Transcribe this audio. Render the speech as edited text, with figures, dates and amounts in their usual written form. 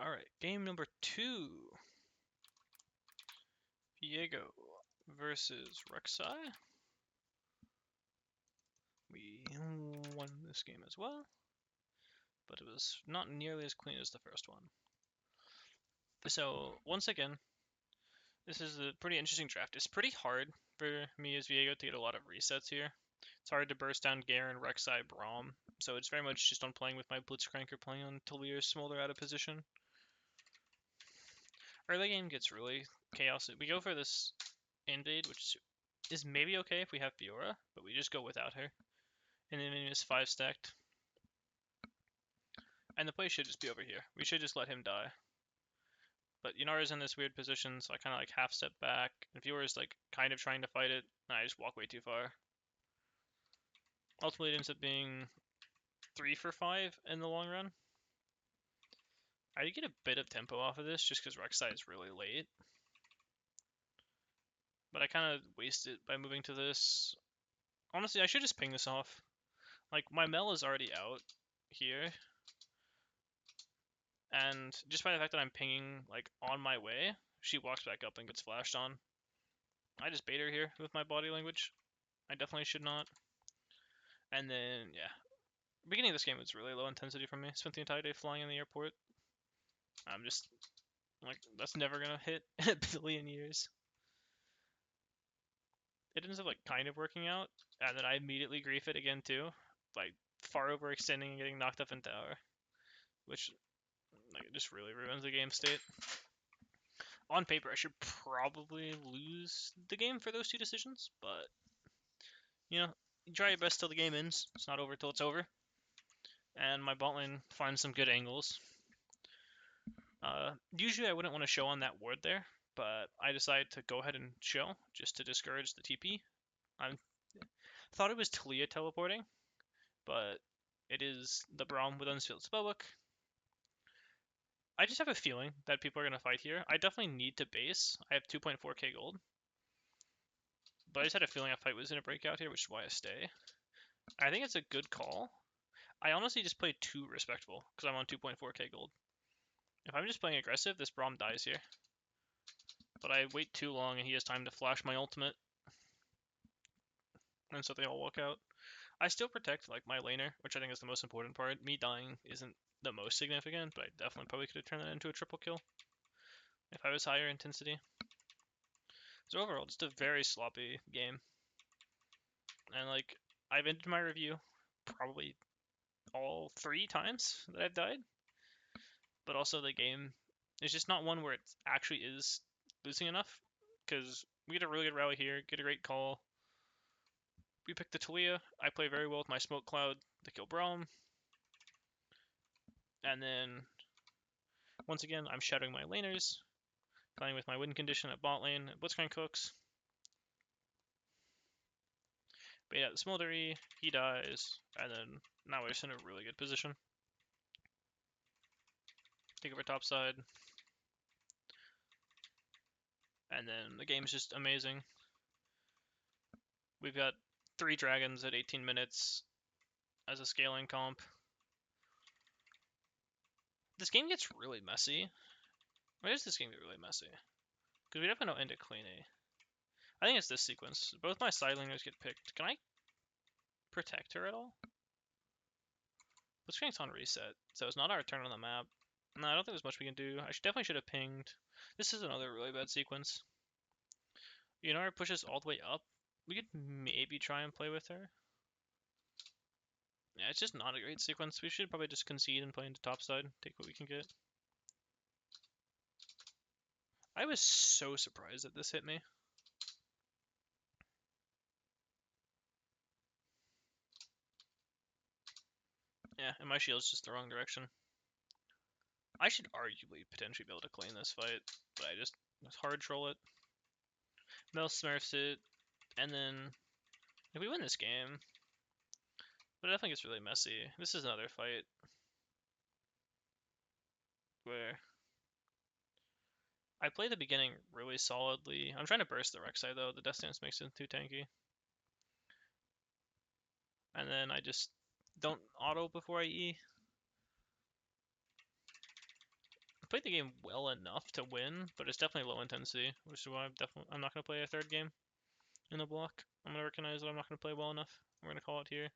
Alright, game number 2. Viego versus Rek'Sai. We won this game as well, but it was not nearly as clean as the first one. So, once again, this is a pretty interesting draft. It's pretty hard for me as Viego to get a lot of resets here. It's hard to burst down Garen, Rek'Sai, Braum, so it's very much just on playing with my Blitzcrank or playing on Talir Smolder out of position. Early game gets really chaos. We go for this invade, which is maybe okay if we have Fiora, but we just go without her. And then it's 5 stacked. And the play should just be over here. We should just let him die. But Yunara's in this weird position, so I kind of like half step back. And Fiora's like kind of trying to fight it, and I just walk way too far. Ultimately, it ends up being 3 for 5 in the long run. I did get a bit of tempo off of this just because Rek'Sai is really late. But I kind of wasted it by moving to this. Honestly, I should just ping this off. Like, my Mel is already out here. And just by the fact that I'm pinging, like, on my way, she walks back up and gets flashed on. I just bait her here with my body language. I definitely should not. And then, yeah. Beginning of this game was really low intensity for me. Spent the entire day flying in the airport. I'm just, like, that's never gonna hit in a billion years. It ends up, like, kind of working out. And then I immediately grief it again, too. Like, far overextending and getting knocked up in tower. Which, like, it just really ruins the game state. On paper, I should probably lose the game for those 2 decisions, but, you know, you try your best till the game ends. It's not over till it's over. And my bot lane finds some good angles. Usually I wouldn't want to show on that ward there, but I decided to go ahead and show, just to discourage the TP. I thought it was Talia teleporting, but it is the Braum with Unsealed Spellbook. I just have a feeling that people are going to fight here. I definitely need to base. I have 2.4k gold. But I just had a feeling a fight was going to break out here, which is why I stay. I think it's a good call. I honestly just played too respectful because I'm on 2.4k gold. If I'm just playing aggressive, this Braum dies here. But I wait too long and he has time to flash my ultimate. And so they all walk out. I still protect like my laner, which I think is the most important part. Me dying isn't the most significant, but I definitely probably could have turned that into a triple kill if I was higher intensity. So overall, just a very sloppy game. And like, I've ended my review probably all 3 times that I've died. But also the game is just not one where it actually is losing enough. Because we get a really good rally here, get a great call. We pick the Talia. I play very well with my smoke cloud to kill Braum. And then, once again, I'm shadowing my laners, playing with my win condition at bot lane. Blitzcrank cooks. Bait out the Smoldery, he dies, and then now we're just in a really good position. Take over top side. And then the game's just amazing. We've got 3 dragons at 18 minutes as a scaling comp. This game gets really messy. Why does this game get really messy? Because we definitely don't end it cleanly. I think it's this sequence. Both my side laners get picked. Can I protect her at all? Blitzcrank's on reset, so it's not our turn on the map. No, I don't think there's much we can do. I definitely should have pinged. This is another really bad sequence. Yunara pushes all the way up. We could maybe try and play with her. Yeah, it's just not a great sequence. We should probably just concede and play into top side. Take what we can get. I was so surprised that this hit me. Yeah, and my shield's just the wrong direction. I should arguably potentially be able to claim this fight, but I just hard troll it. Mel smurfs it, and then if we win this game, but I think it's really messy. This is another fight where I play the beginning really solidly. I'm trying to burst the Rek'Sai though. The Death Stance makes it too tanky. And then I just don't auto before I E. played the game well enough to win, but it's definitely low intensity, which is why I'm not gonna play a third game in the block. I'm gonna recognize that I'm not gonna play well enough. We're gonna call it here.